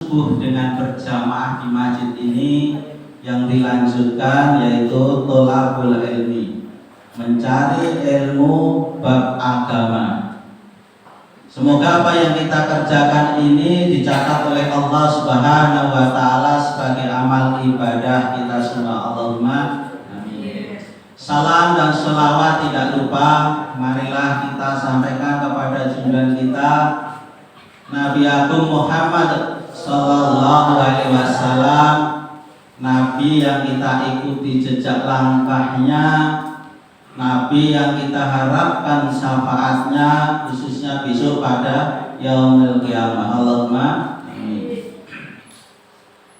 subuh dengan berjamaah di masjid ini yang dilanjutkan yaitu tholabul ilmi, mencari ilmu bab agama. Semoga apa yang kita kerjakan ini dicatat oleh Allah Subhanahu wa taala sebagai amal ibadah kita semua. Allahumma amin. Salam dan selawat tidak lupa marilah kita sampaikan kepada junjungan kita Nabi Agung Muhammad sallallahu alaihi wasallam, Nabi yang kita ikuti jejak langkahnya, Nabi yang kita harapkan syafaatnya khususnya besok pada yaumul qiyamah. Allahumma amin.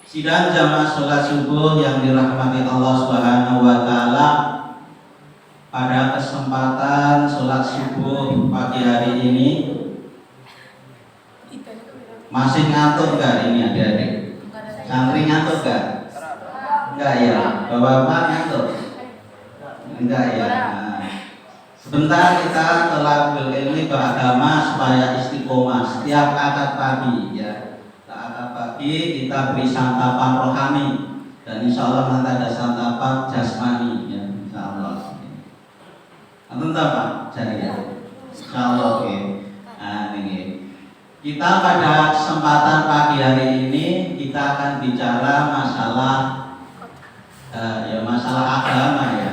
Sidang jamaah sholat subuh yang dirahmati Allah Subhanahu wa taala, pada kesempatan sholat subuh pagi hari ini masih ngantuk gak ini adik-adik? Santri ngantuk gak? Enggak ya? Bapak-bapak ngantuk? Enggak ya? Nah, sebentar kita tholabul ilmi beragama supaya istiqomah setiap akad pagi ya. Akad pagi kita beri santapan rohani dan insya Allah nanti ada santapan jasmani ya, insya Allah. Antum tahu Pak? Jadi ya, insya Allah oke. Nah ini kita pada kesempatan pagi hari ini kita akan bicara masalah masalah agama ya.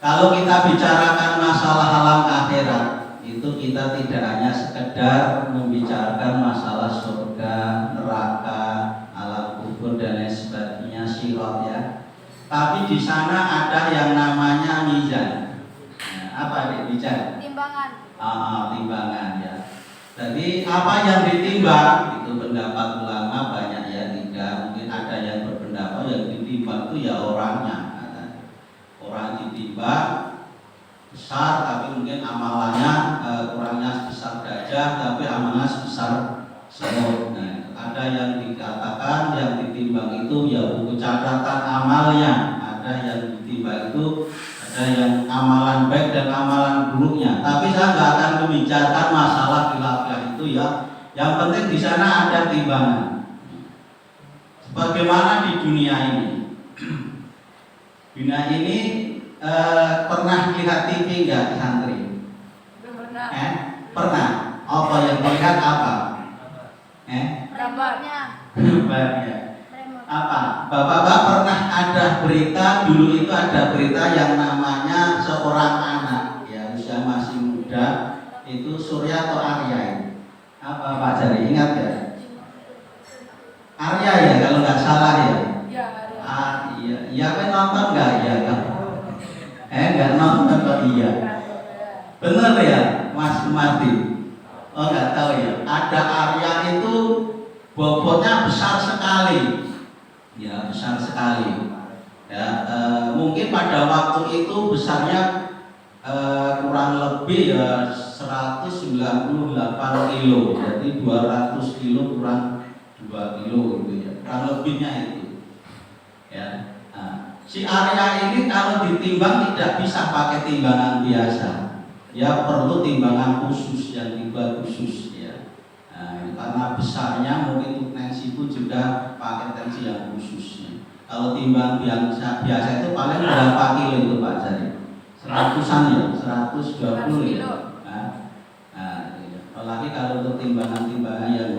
Kalau kita bicarakan masalah alam akhirat, itu kita tidak hanya sekedar membicarakan masalah surga, neraka, alam kubur dan lain sebagainya, sirat ya. Tapi di sana ada yang namanya mizan. Nah, apa bicara? Timbangan. Timbangan ya. Jadi apa yang ditimbang itu pendapat ulama banyak ya, tiga. Mungkin ada yang berpendapat yang ditimbang itu ya orangnya. Orang ditimbang besar tapi mungkin amalannya kurangnya sebesar gajah tapi amalnya sebesar semut. Nah, ada yang dikatakan yang ditimbang itu ya buku catatan amalnya, ada yang ditimbang itu ada yang amalan baik dan amalan buruknya. Tapi saya nggak akan membicarakan masalah khilafah itu ya. Yang penting di sana ada timbangan. Bagaimana di dunia ini? Dunia ini pernah lihat TV nggak santri? Pernah. Pernah. Apa yang dilihat apa? Gambarnya. Gambarnya. Apa? Bapak-bapak pernah ada berita, dulu itu ada berita yang namanya seorang anak ya usia masih muda, itu Surya atau Arya? Apa Pak Jari ingat ya? Arya ya kalau nggak salah ya. Ya, Iya. Iya kan nonton nggak ya kan? Nggak nonton kok iya. Bener ya Mas Marti? Oh nggak tahu ya. Ada Arya itu bobotnya besar sekali. Ya besar sekali ya, mungkin pada waktu itu besarnya kurang lebih ya 198 kilo, jadi 200 kilo kurang 2 kilo gitu ya, kurang lebihnya itu ya. Nah, si Arya ini kalau ditimbang tidak bisa pakai timbangan biasa ya, perlu timbangan khusus yang dibuat khusus ya. Nah, karena besarnya mungkin untuk tensi itu juga pakai tensi yang khususnya. Kalau timbang biasa itu paling berapa kilo itu Pak Jari? 100-an ya, 120 ya. Apalagi kalau untuk timbangan-timbangan yang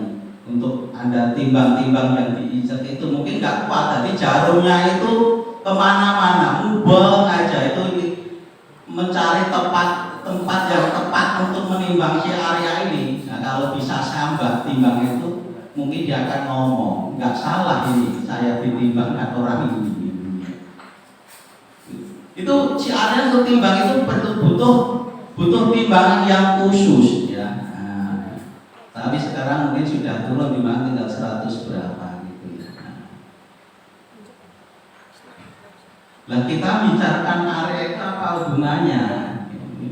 untuk Anda timbang-timbang yang diinjak itu mungkin nggak kuat. Jadi jarumnya itu kemana-mana, mubeng aja itu mencari tempat yang tepat untuk menimbang si Arya ini. Nah, kalau bisa sambat timbang itu mungkin dia akan ngomong, nggak salah ini saya ditimbang orang ini. Itu si Arya untuk timbang itu butuh timbangan yang khusus ya. Nah, tapi sekarang mungkin sudah turun timbangan tinggal 100 berapa gitu ya. Nah, kita bicarakan Arya itu apa hubungannya?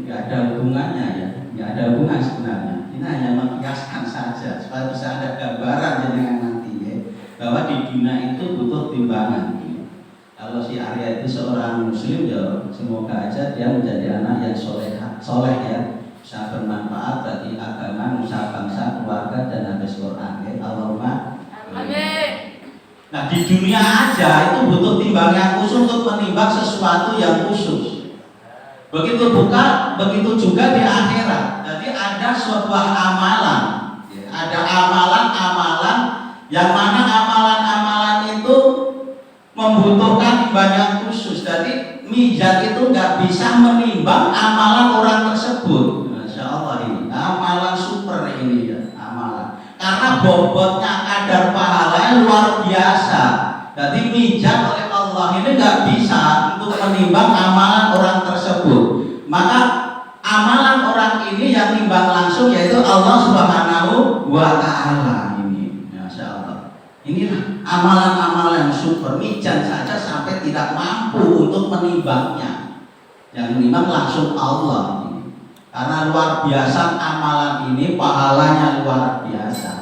Nggak ada hubungannya ya, nggak ada hubungan sebenarnya. Ini hanya mengkiaskan saja supaya bisa ada gambaran dengan nanti ya, bahwa di dunia itu butuh timbangan. Kalau si Arya itu seorang muslim ya semoga aja dia menjadi anak yang soleh ya, bisa bermanfaat bagi agama, nusa bangsa, keluarga dan habis Quran ya. Allahumma di dunia aja itu butuh timbang yang khusus untuk menimbang sesuatu yang khusus. Begitu juga di akhirat. Jadi ada sebuah amalan, ada amalan-amalan yang mana amalan-amalan itu membutuhkan timbang yang khusus. Jadi mizan itu nggak bisa menimbang amalan orang tersebut. Masya Allah, ini amalan super ini ya, amalan. Karena bobotnya kadar pahalanya luar biasa. Jadi mizan oleh Allah ini nggak bisa untuk menimbang amalan orang tersebut. Maka amalan orang ini yang timbang langsung yaitu Allah Subhanahu wa Ta'ala ini. Masya Allah. Inilah amalan-amalan super, mizan saja sampai tidak mampu untuk menimbangnya. Yang menimbang langsung Allah ini. Karena luar biasa amalan ini, pahalanya luar biasa.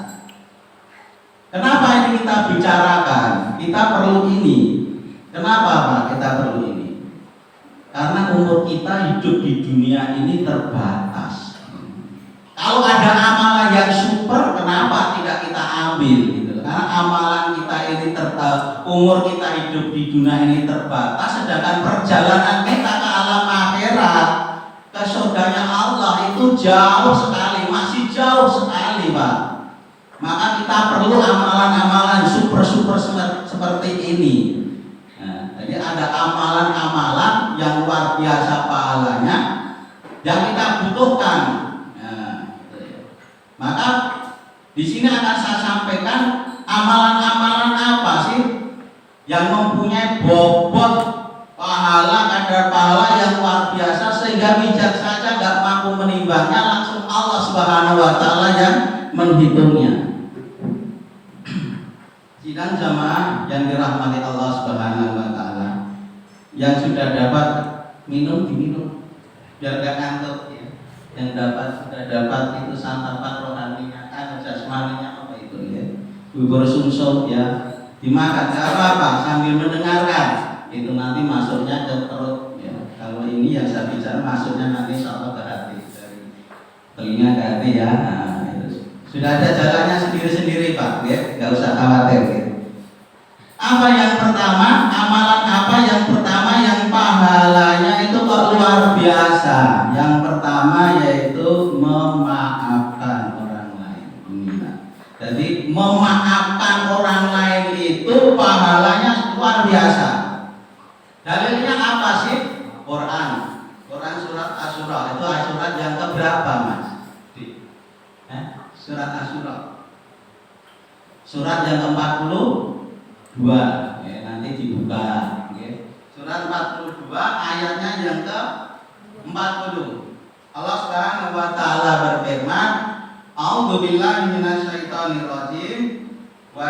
Kenapa ini kita bicarakan? Kita perlu ini. Kenapa Pak? Kita perlu ini. Karena umur kita hidup di dunia ini terbatas. Kalau ada amalan yang super, kenapa tidak kita ambil? Gitu. Karena amalan kita ini umur kita hidup di dunia ini terbatas, sedangkan perjalanan kita ke alam akhirat, ke surganya Allah itu jauh sekali, masih jauh sekali Pak. Maka kita perlu amalan-amalan super seperti ini. Nah, jadi ada amalan-amalan yang luar biasa pahalanya yang kita butuhkan. Nah, maka di sini akan saya sampaikan amalan-amalan apa sih yang mempunyai bobot pahala, kadar pahala yang luar biasa sehingga mizan saja nggak mampu menimbangnya, langsung Allah Subhanahu wa Ta'ala yang menghitungnya. Sidang jamaah yang dirahmati Allah Subhanahu wa Ta'ala, yang sudah dapat minum diminum biar gak ngantuk ya. Yang sudah dapat itu santapan rohaninya, jasmaninya apa itu ya, bubur sumsum ya, dimakan gak apa-apa sambil mendengarkan, itu nanti masuknya ke perut ya. Kalau ini yang saya bicara masuknya nanti insyaallah ke hati, dari telinga ke hati ya. Nah, sudah ada jalannya sendiri-sendiri Pak, ya, nggak usah khawatir. Ya. Apa yang pertama, amalan apa yang pertama yang pahalanya itu kok luar biasa? Yang pertama yaitu memaafkan orang lain. Jadi memaafkan orang lain itu pahalanya luar biasa. Dalilnya apa sih? Quran surat Asy-Syura. Itu surat yang keberapa Mas? Surat Asy-Syura. Surat yang ke-42 ya, nanti dibuka ya. Surat 42 ayatnya yang ke-40. Allah Subhanahu wa Ta'ala berfirman, A'udzubillahi minasyaitonirrajim, wa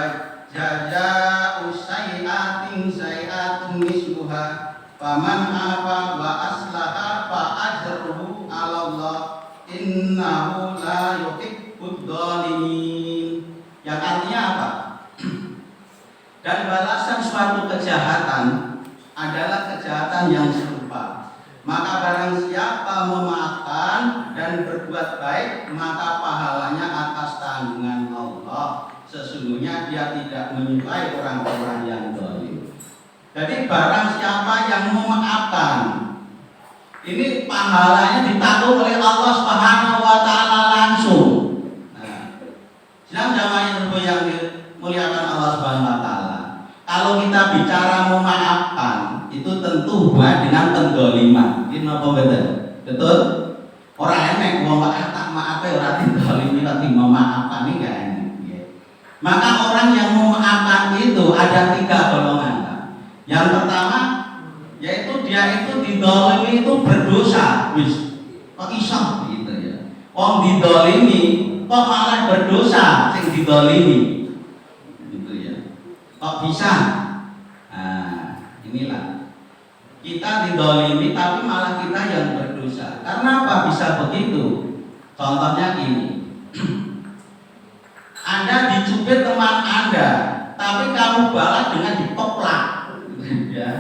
jazaa'u sayyi'atin sayyi'atun misluha faman afa wa aslaha fa ajruhu 'ala Allah innahu la yuhibbud dzalimin. Yang artinya apa? Dan balasan suatu kejahatan adalah kejahatan yang serupa. Maka barang siapa memaafkan dan berbuat baik, maka pahalanya atas tanggungan Allah. Sesungguhnya dia tidak menyukai orang-orang yang zalim. Jadi barang siapa yang memaafkan, ini pahalanya ditanggung oleh Allah Subhanahu wa Ta'ala langsung. Sedang jamaah yang dimuliakan Allah Subhanahu wa Ta'ala, kalau kita bicara memaafkan, itu tentu hubungan dengan pendzaliman. Ini apa betul? Betul? Orang enek wong tak maaf ora dizalimi tapi memaafkan ini enggak enek. Maka orang yang memaafkan itu ada 3 golongan. Yang pertama yaitu dia itu dizalimi itu berdosa, wis. Kok iso gitu ya. Wong dizalimi kok malah berdosa sing dizalimi. Gitu ya. Kok bisa? Nah, inilah. Kita dizalimi tapi malah kita yang berdosa. Karena apa bisa begitu? Contohnya gini. Anda dicubit teman Anda, tapi kamu balas dengan ditoplak. Ya.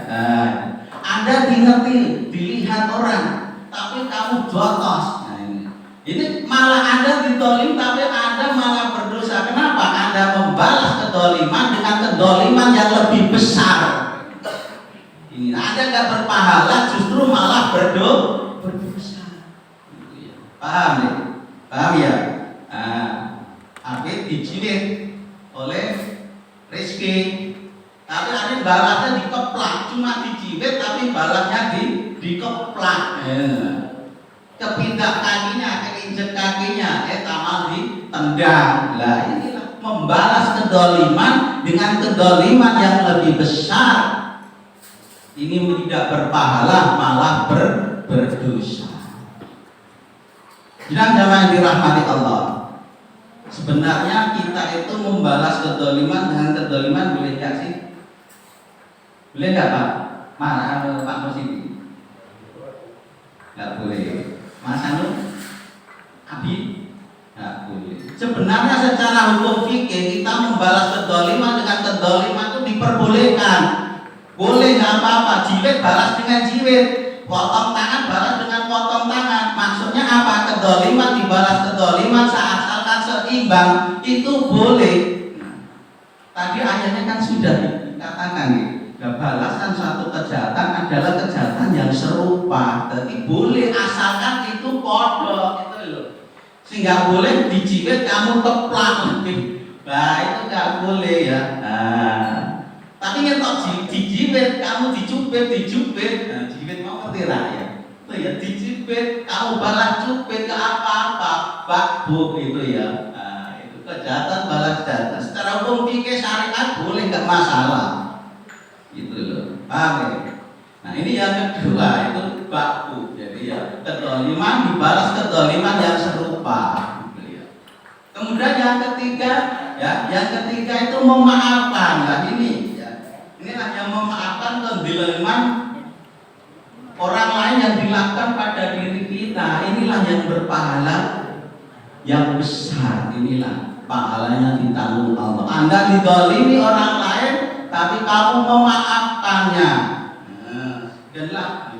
Anda dingerti, dilihat orang, tapi kamu jotos. Nah, ini malah Anda ditolong tapi Anda malah berdosa. Kenapa? Anda membalas kedoliman dengan kedoliman yang lebih besar. Ini Anda nggak berpahala, justru malah berdosa. Paham ya? Paham ya? Nah, Habib dijilid oleh Rizki, tapi ada balasnya dikeplak, cuma dijilid tapi balasnya dikeplak. Kepindah kakinya, keinjek kakinya, tamal ditendang. Lah inilah membalas kedoliman dengan kedoliman yang lebih besar. Ini tidak berpahala, malah berdosa. Sedang jamaah yang dirahmati Allah, sebenarnya kita itu membalas kedoliman dengan kedoliman boleh nggak sih? Boleh nggak Pak? Mana Pak Musidi? Nggak boleh. Mas Anu? Abi? Nggak boleh. Sebenarnya secara hukum fikih kita membalas kedoliman dengan kedoliman itu diperbolehkan. Boleh, nggak apa-apa. Jilid balas dengan jilid, potong tangan balas dengan potong tangan. Maksudnya apa? Kedoliman dibalas kedoliman asalkan seimbang, itu boleh. Tadi ayatnya kan sudah dikatakan ya, balasan suatu kejahatan adalah kejahatan yang serupa. Jadi boleh asalkan itu kodok, itu loh. Sehingga boleh dijilid kamu keplak. Nah itu nggak boleh ya. Tapi nyetok dijibet, kamu dicubit, nah, jibet mau ngerti rakyat. Itu ya, dijibet, kamu balas cubit ke apa-apa, bakbuk itu ya. Nah, itu kejahatan balas jasa. Secara hukum fikih syariat boleh, nggak masalah. Itu loh, paham ya? Nah ini yang kedua itu bakbuk. Jadi ya, kedoliman dibalas kedoliman yang serupa. Gitu ya. Kemudian yang ketiga itu memaafkan. Nah inilah yang memaafkan kedoliman orang lain yang dilakukan pada diri kita. Inilah yang berpahala yang besar. Inilah pahalanya ditanggung Allah. Anda didolimi orang lain, tapi kamu memaafkannya. Janganlah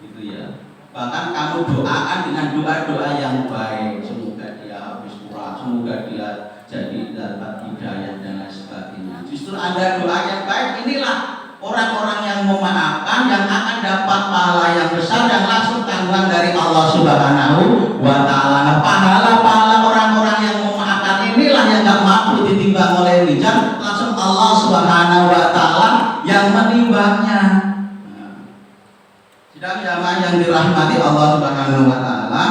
gitu ya. Bahkan kamu doakan dengan doa-doa yang baik. Semoga dia habis kurang, semoga dia jadi dapat hidayah dan lain sebagainya. Justru Anda doa yang baik, inilah orang-orang yang memaafkan yang akan dapat pahala yang besar dan langsung tanggungan dari Allah Subhanahu wa Ta'ala. Nah, pahala-pahala orang-orang yang memaafkan inilah yang gak mampu ditimbang oleh mizan, langsung Allah Subhanahu wa Ta'ala yang menimbangnya. Sedang jamaah yang dirahmati Allah Subhanahu wa Ta'ala.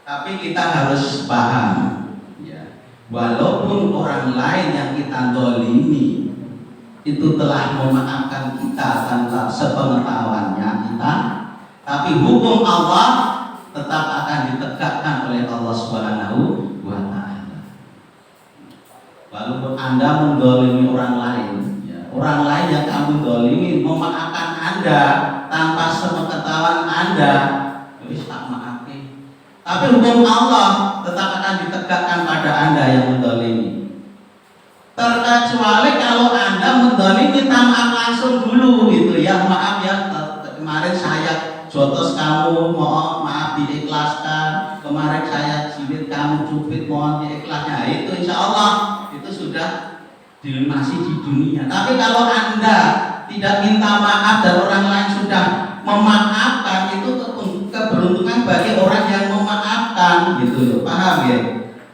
Tapi kita harus paham ya, walaupun orang lain yang kita dolimi itu telah memaafkan kita tanpa sepengetahuannya kita, tapi hukum Allah tetap akan ditegakkan oleh Allah Subhanahu wa Ta'ala. Walaupun Anda mendolimi orang lain ya, orang lain yang kamu dolimi memaafkan Anda tanpa sepengetahuan Anda, wis tak maafin. Tapi hukum Allah tetap akan ditegakkan pada Anda yang mendolimi. Terkecuali kalau Anda mendolimi minta maaf langsung dulu gitu ya. Maaf ya, kemarin saya jotos kamu, maaf diikhlaskan. Kemarin saya jilid kamu, cubit, mohon diikhlasnya. Itu insya Allah itu sudah dilunasi di dunia. Tapi kalau Anda tidak minta maaf dan orang lain sudah memaafkan, itu keberuntungan bagi orang yang memaafkan gitu loh, paham ya?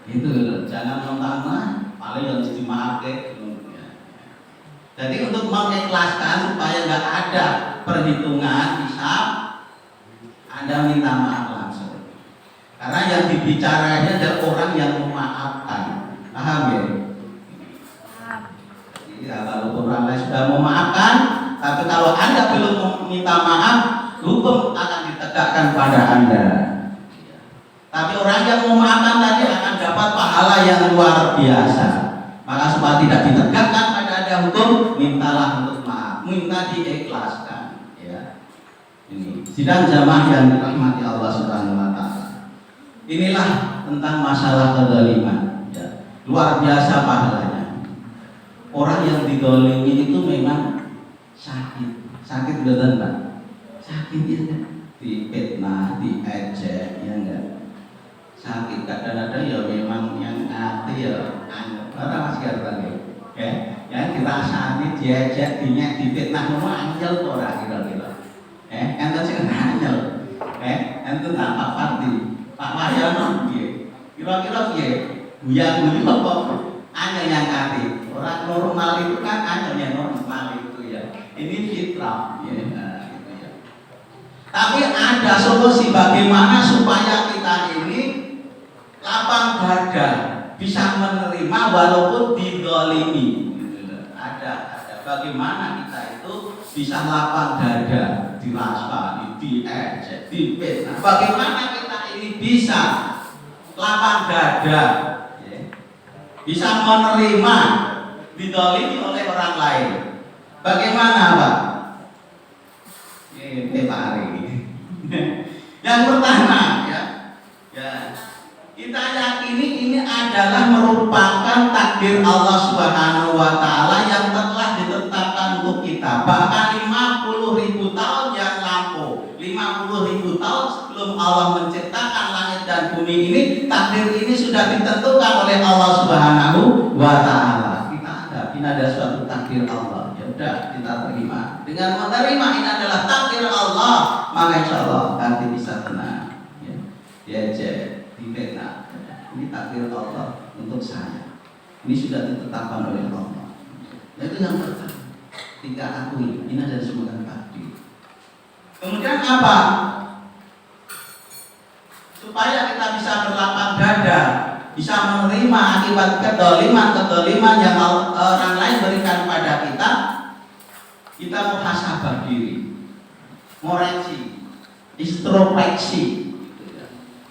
Itu loh, jangan mentang-mentang paling harus dimaafkan. Jadi untuk mengikhlaskan supaya nggak ada perhitungan hisab, Anda minta maaf langsung. Karena yang dibicarakannya adalah orang yang memaafkan, paham ya? Ya, walaupun orang lain sudah memaafkan, tapi kalau Anda belum meminta maaf, hukum akan ditegakkan pada Anda. Tapi orang yang memaafkan tadi akan dapat pahala yang luar biasa. Maka supaya tidak ditegakkan pada Anda hukum, mintalah untuk maaf, minta diikhlaskan. Ya. Ini sidang jamaah yang dirahmati Allah Subhanahu wa Ta'ala. Inilah tentang masalah kezaliman. Ya. Luar biasa pahalanya. Orang yang didolimi itu memang sakit betul Pak. Sakit ya, difitnah, diejek, ya enggak. Sakit kadang-kadang ya memang yang hati ya, orang masih diejek, dinyek, difitnah ngono angel kok ora kira-kira. Enten sing angel. Enten Pak Fati, Pak Wahyono piye? Kira-kira piye? Guya-guyu apa? Angel yang kati. Orang normal itu kan angel yang normal itu ya. Ini fitrah ya. Gitu ya. Tapi ada solusi bagaimana supaya kita ini lapang dada, bisa menerima walaupun didolimi. Ada bagaimana kita itu bisa lapang dada, dirasa, diejek, difitnah. Bagaimana kita ini bisa lapang dada, ya, bisa menerima didolimi oleh orang lain. Bagaimana Pak? Ini Pak Ari. Yang pertama ya, kita yakini ini adalah merupakan takdir Allah Subhanahu wa taala yang telah ditetapkan untuk kita. Bahkan 50.000 tahun yang lampau, 50.000 tahun sebelum Allah menciptakan langit dan bumi ini, takdir ini sudah ditentukan oleh Allah Subhanahu wa taala. Kita ada suatu takdir Allah. Ya udah, kita terima. Dengan menerima ini adalah takdir Allah, maka insya Allah nanti bisa tenang. Diejek, difitnah. Ini takdir Allah untuk saya. Ini sudah ditetapkan oleh Allah. Itu yang pertama. Kita akui ini adalah sebuah takdir. Kemudian apa? Supaya kita bisa berlapang dada, bisa menerima akibat kedoliman yang orang lain berikan pada kita muhasabah diri, ngoreksi, introspeksi.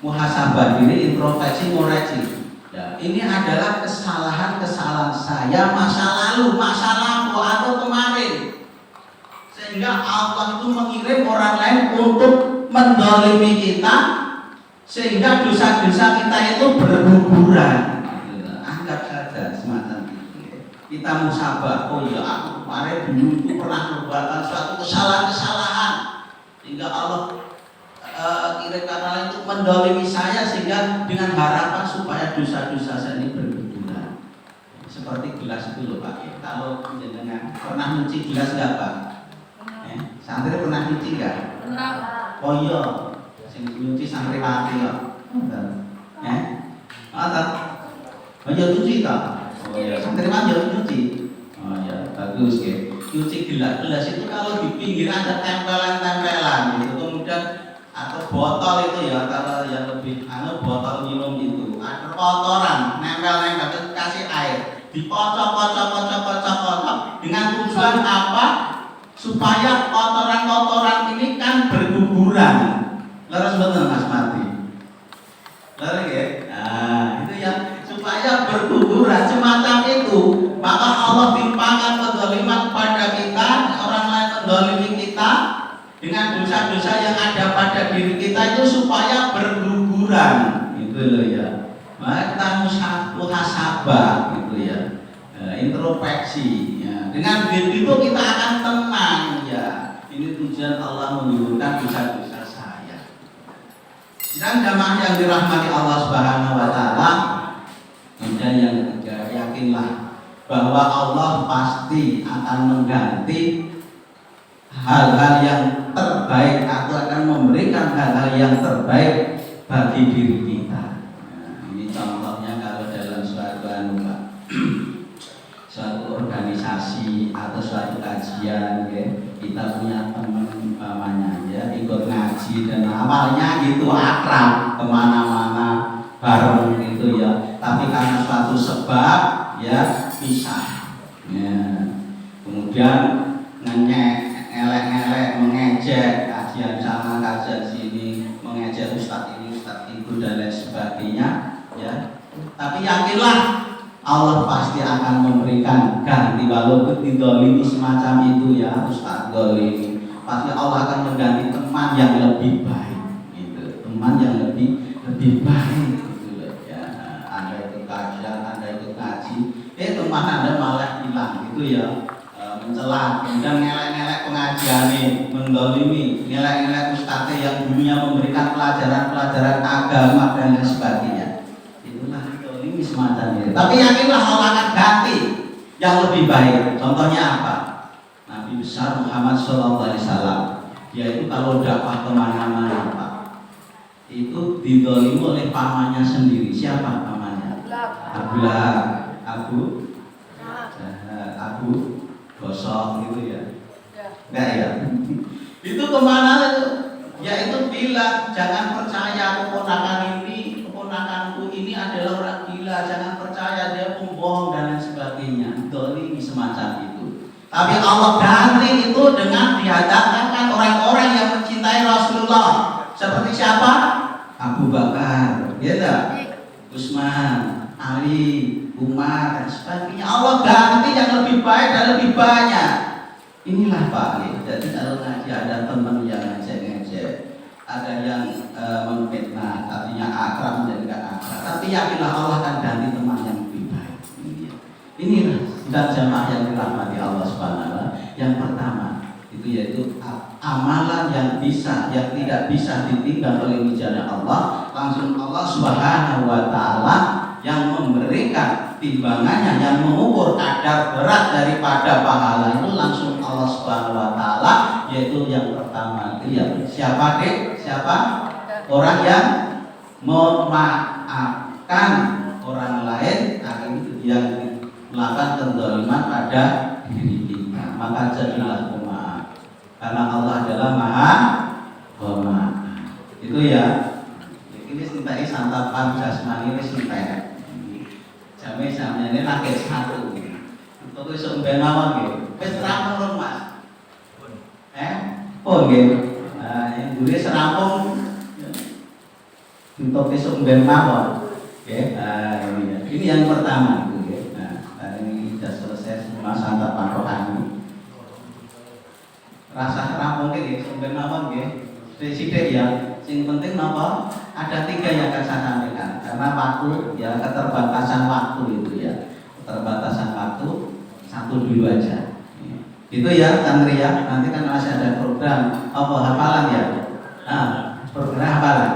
Muhasabah diri, introspeksi, ngoreksi. Ya, ini adalah kesalahan-kesalahan saya masa lalu atau kemarin. Sehingga Allah itu mengirim orang lain untuk mendolimi kita, sehingga dosa-dosa kita itu berguguran. Anggap saja semacam itu. Kita musabah, oh ya aku kemarin dulu itu pernah membuat suatu kesalahan, sehingga Allah kirimkan orang untuk mendolimi saya, sehingga dengan harapan supaya dosa-dosa saya ini berguguran. Seperti gelas itu loh Pak. Kalau jenengan pernah nyuci gelas nggak Pak? Santri pernah nyuci nggak? Pernah. Oh iya, sing nyuci santri mati kok. Oh iya nyuci tak? Oh iya, santri mati nyuci. Oh iya, bagus ya. Nyuci gelas itu kalau di pinggir ada tempelan gitu, kemudian atau botol itu ya, kalau yang lebih botol minum itu ada kotoran nempel kasih air, dikocok dengan tujuan apa? Supaya kotoran ini kan berguguran. Leres betul Mas Marti. Leres ya? Nah, itu yang supaya berguguran semacam itu. Maka Allah timpakan kezaliman pada kita, orang lain mendolimi kita dengan dosa-dosa yang ada pada diri kita itu supaya berguguran, gitu loh ya. Maka kita muhasabah, gitu ya, introspeksi. Ya. Dengan begitu kita akan tenang ya. Ini tujuan Allah menurunkan dosa-dosa saya. Dan jamaah yang dirahmati Allah Subhanahu wa taala, kemudian yang ketiga, yakinlah bahwa Allah pasti akan mengganti hal-hal yang terbaik atau akan memberikan hal-hal yang terbaik bagi diri kita. Nah, ini contohnya kalau dalam suatu suatu organisasi atau suatu kajian, ya, kita punya teman umpamanya ya ikut ngaji dan awalnya gitu akrab kemana-mana bareng gitu ya, tapi karena suatu sebab ya pisah. Ya. Kemudian ngelek-ngelek, mengejek kajian sana, kajian sini, mengejek ustadz ini, ustadz itu dan lain sebagainya ya. Tapi yakinlah Allah pasti akan memberikan ganti, walaupun didolimi semacam itu ya, ustadz dolimi, pasti Allah akan mengganti teman yang lebih baik gitu, teman yang lebih baik gitu loh ya. Anda ikut kajian, Anda ikut ngaji, teman Anda malah hilang gitu ya, mencela, kemudian ngelek-ngelek pengajian nih, mendolimi, ngelek-ngelek ustadz yang dulunya memberikan pelajaran-pelajaran agama dan lain sebagainya. Itulah dolimi semacam ini. Tapi yakinlah Allah akan ganti yang lebih baik. Contohnya apa? besar Muhammad SAW. Dia itu kalau dakwah kemana-mana Pak, itu didolimi oleh pamannya sendiri. Siapa pamannya? Abu Lahab, Abu Gosok gitu ya. Enggak ya? Itu kemana itu? Ya itu bilang jangan percaya keponakanku ini adalah orang gila, jangan percaya dia pembohong dan lain sebagainya. Dolimi semacam itu. Tapi Allah ganti itu dengan dihadapkan orang-orang yang mencintai Rasulullah. Seperti siapa? Abu Bakar, ya tak? Utsman, Ali, Umar dan sebagainya. Allah ganti yang lebih baik dan lebih banyak. Inilah Pak Ali. Jadi kalau ngaji ada teman yang ngejek-ngejek, ada yang memfitnah, artinya akrab menjadi tidak akrab. Tapi yakinlah Allah akan ganti teman yang lebih baik. Inilah dan jamaah yang dirahmati Allah Subhanahu wa taala. Yang pertama itu yaitu amalan yang tidak bisa ditinggal oleh wijaya Allah, langsung Allah Subhanahu wa taala yang memberikan timbangannya, yang mengukur kadar berat daripada pahala itu langsung Allah Subhanahu wa taala, yaitu yang pertama itu ya siapa dek? Siapa? Orang yang memaafkan orang lain yang melakukan kezaliman pada diri kita, maka jadilah pemaaf karena Allah adalah Maha Pemaaf. Itu ya. Ini sintai santapan jasmani ini sintai. Jamnya ini lagi satu. Untuk iso mben mawon nggih. Wis rampung Mas. Oh nggih. Nah, yang dulu serampung untuk iso mben mawon. Oke. Ini ya. Ini yang pertama itu ya. Nah, ini sudah selesai semua santapan rohani. Rasa rampung nggih mben mawon nggih. Sithik ya. Yang penting napa? Ada 3 yang akan saya sampaikan karena waktu ya, keterbatasan waktu itu ya, keterbatasan waktu 1 dulu aja. Itu ya Tantri ya. Nanti kan masih ada program apa hafalan ya. Nah, program hafalan.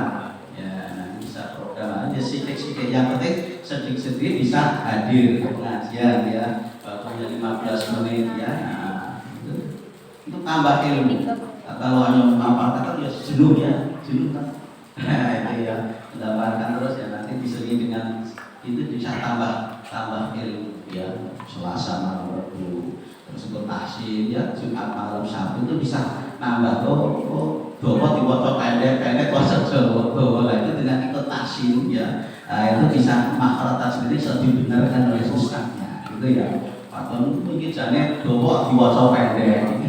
Ya nanti bisa program aja sedikit-sedikit. Yang penting sedikit-sedikit bisa hadir ke pengajian ya. Waktunya 15 menit ya. Nah, itu tambah ilmu. Kalau hanya memaparkan ya jenuh kan. Nah itu ya mendapatkan terus ya, nanti diselingi dengan itu bisa tambah ilmu ya. Selasa malam Rabu terus untuk tahsin ya, Jumat malam Sabtu itu bisa nambah doa diwaca pendek puasa Jawa itu dengan ikut tahsin ya. Nah, itu bisa makhraj sendiri bisa dibenarkan oleh ustaznya gitu ya. Padahal mungkin jane doa diwaca pendek.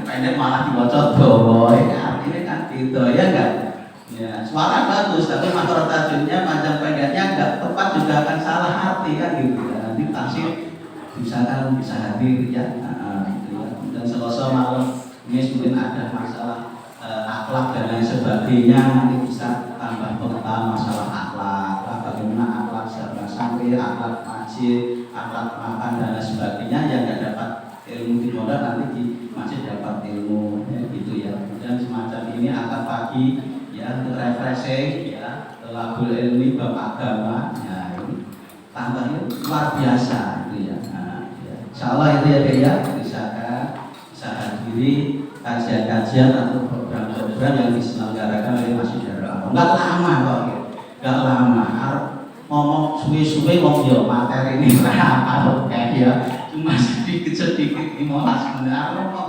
Pendek malah dibaca dawa, artinya kan gitu ya enggak? Ya, suara bagus tapi makhraj tajwidnya panjang pendeknya enggak tepat juga akan salah arti kan gitu. Ya, nanti tafsir bisa hadir ya. Gitu ya. Dan Selasa malam ini mungkin ada masalah akhlak dan lain sebagainya, nanti bisa tambah pengetahuan masalah akhlak, bagaimana akhlak sahabat santri, akhlak masjid, akhlak makan dan lain sebagainya yang enggak dapat ilmu di modal nanti di masih dapat ilmu ya, gitu ya. Dan semacam ini akan pagi ya untuk refreshing ya, labul ilmi bab agama ya, ini tambahnya luar biasa gitu ya. Nah, ya. Insyaallah itu ya dia bisa hadiri kajian-kajian atau program-program yang diselenggarakan oleh Masjid Darul Aman. Enggak lama kok ya. Enggak lama. Ngomong suwe-suwe wong yo materi ini apa kayak ya. Cuma sedikit-sedikit 15 menit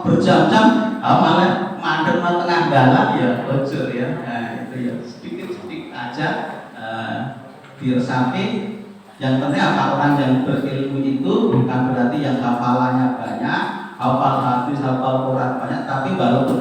berjam-jam malah mandek tengah dalam ya bocor ya. Nah itu ya sedikit-sedikit aja diresapi. Yang penting apa, orang yang berilmu itu bukan berarti yang hafalannya banyak, hafal hadis, hafal Quran banyak, tapi walaupun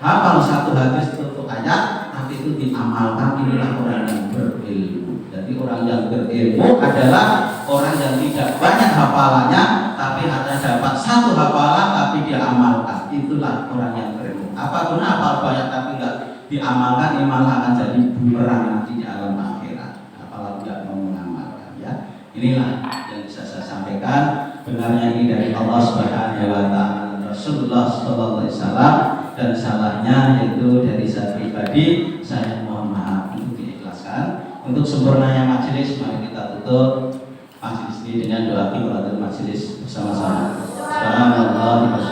hafal satu hadis untuk ayat tapi itu diamalkan, inilah orang yang berilmu. Jadi orang yang berilmu adalah orang yang tidak banyak hafalannya tapi hanya dapat satu hafalan tapi dia amalkan. Itulah orang yang berilmu. Apa guna hafal banyak tapi enggak diamalkan, malah akan jadi bumerang nanti di alam akhirat. Apalagi tidak mau mengamalkan ya. Inilah yang bisa saya sampaikan. Benarnya ini dari Allah Subhanahu wa taala, Rasulullah sallallahu alaihi wasallam, dan salahnya yaitu dari saya pribadi. Saya mohon maaf untuk diikhlaskan. Untuk sempurnanya majelis mari kita tutup majelis ini dengan doa kifaratul majelis bersama-sama. Subhanallah wa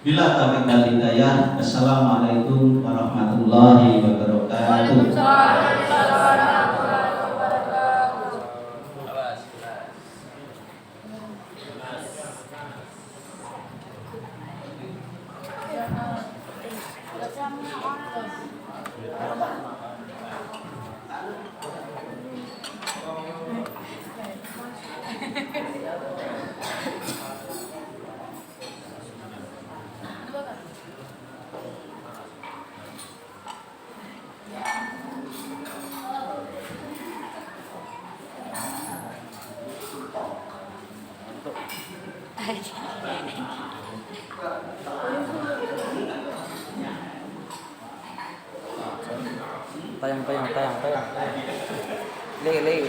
bila taufik dan hidayah. Assalamualaikum warahmatullahi wabarakatuh. Tayang. Le.